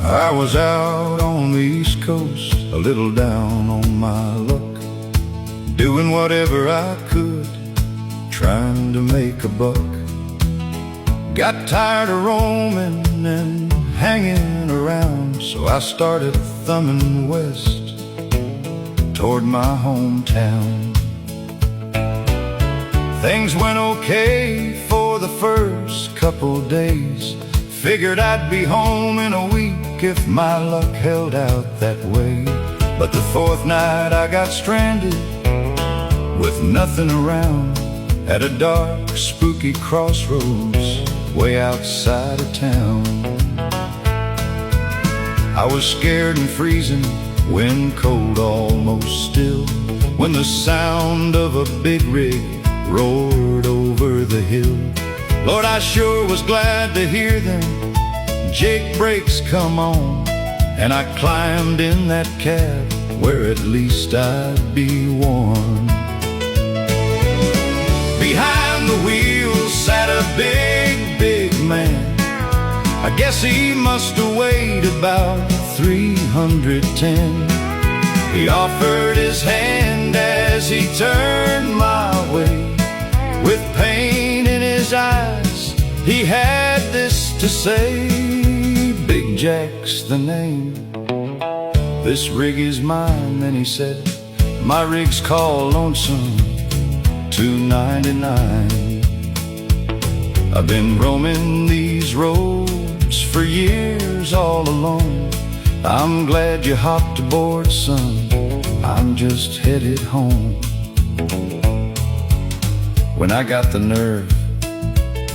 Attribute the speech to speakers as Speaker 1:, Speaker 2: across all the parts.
Speaker 1: I was out on the East Coast, a little down on my luck, doing whatever I could, trying to make a buck. Got tired of roaming and hanging around, so I started thumbing west toward my hometown. Things went okay for the first couple days. Figured I'd be home in a week if my luck held out that way. But the fourth night I got stranded with nothing around at a dark, spooky crossroads way outside of town. I was scared and freezing, wind cold, almost still, when the sound of a big rig roared over the hill. Lord, I sure was glad to hear them jake brakes come on, and I climbed in that cab where at least I'd be warm. Behind the wheel sat a big, big man. I guess he must have weighed about 310. He offered his hand as he turned my way. With pain in his eyes, he had this to say: Big Jack's the name, this rig is mine. Then he said, my rig's called Lonesome 299. I've been roaming these roads for years all alone. I'm glad you hopped aboard, son, I'm just headed home. When I got the nerve,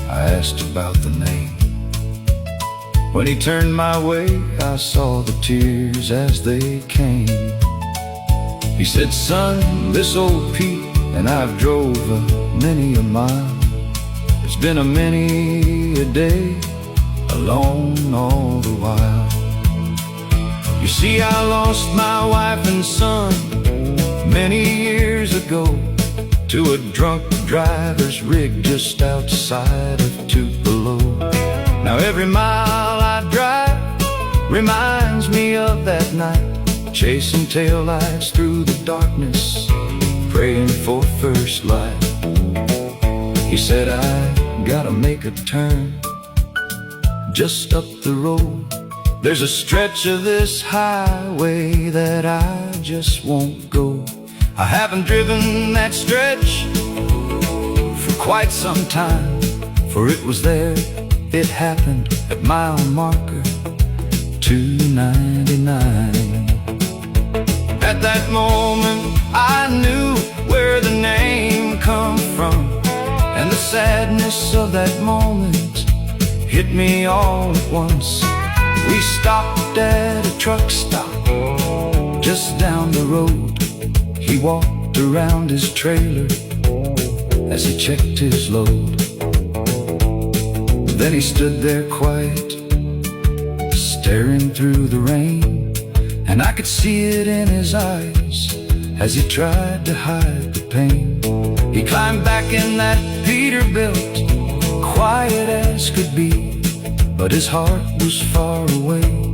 Speaker 1: I asked about the name. When he turned my way, I saw the tears as they came. He said, son, this old Pete and I've drove many a mile. It's been a many a day, alone all the while. You see, I lost my wife and son many years ago to a drunk driver's rig just outside of Tupelo. Now every mile I drive reminds me of that night, chasing taillights through the darkness, praying for first light. He said, I gotta make a turn just up the road. There's a stretch of this highway that I just won't go. I haven't driven that stretch for quite some time, for it was there, it happened at mile marker 299. At that moment I knew where the name come from, and the sadness of that moment hit me all at once. We stopped at a truck stop just down the road. He walked around his trailer as he checked his load. Then he stood there quiet, staring through the rain, and I could see it in his eyes as he tried to hide the pain. He climbed back in that Peterbilt, quiet as could be, but his heart was far away,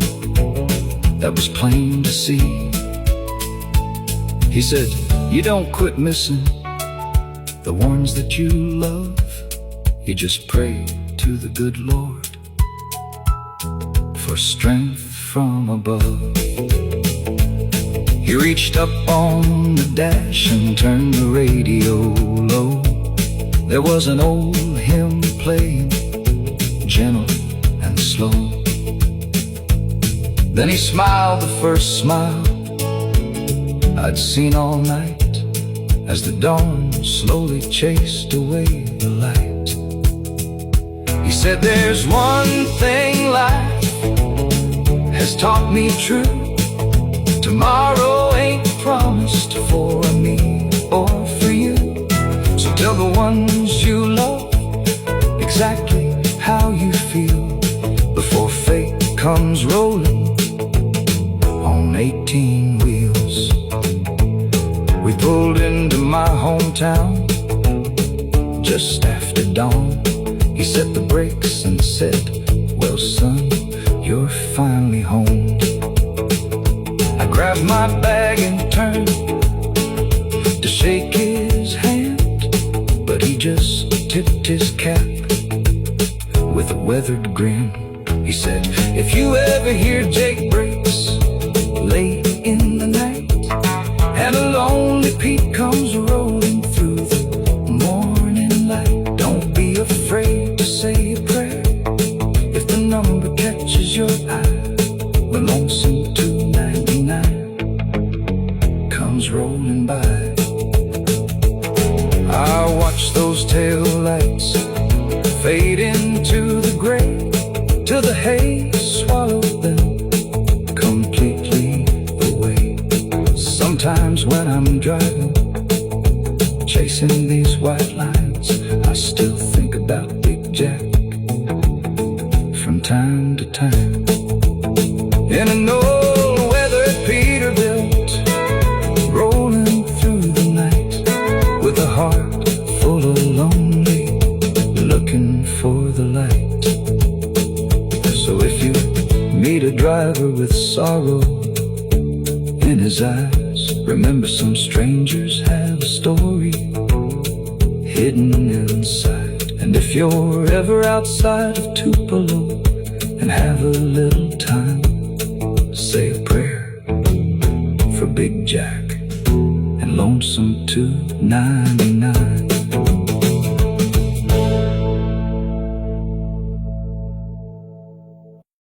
Speaker 1: that was plain to see. He said, you don't quit missing the ones that you love. You just pray to the good Lord for strength from above. He reached up on the dash and turned the radio low. There was an old hymn playing, gentle and slow. Then he smiled the first smile I'd seen all night, as the dawn slowly chased away the light. He said, there's one thing life has taught me true: tomorrow ain't promised for me or for you. So tell the ones you love exactly how you feel before fate comes rolling on 18 wheels. We pulled into my hometown just after dawn. He set the brakes and said, "Well, son, you're finally home." I grabbed my bag and turned to shake his hand, but he just tipped his cap with a weathered grin. He said, "If you ever hear Jake breaks late in the night, and a lonely Pete comes rolling through the morning light, don't be afraid to say a prayer. If the number catches your eye, when Lonesome 299 comes rolling by." I watch those tail lights fade into the gray, till the hay swallowed them completely away. Sometimes when I'm driving, chasing these white lines, I still think about Big Jack from time to time. In an old weathered Peterbilt, rolling through the night, with a heart full of lonely, looking for the light. So if you meet a driver with sorrow in his eyes, remember some strangers have a story hidden inside. And if you're ever outside of Tupelo and have a little time, say a prayer for Big Jack and Lonesome 299.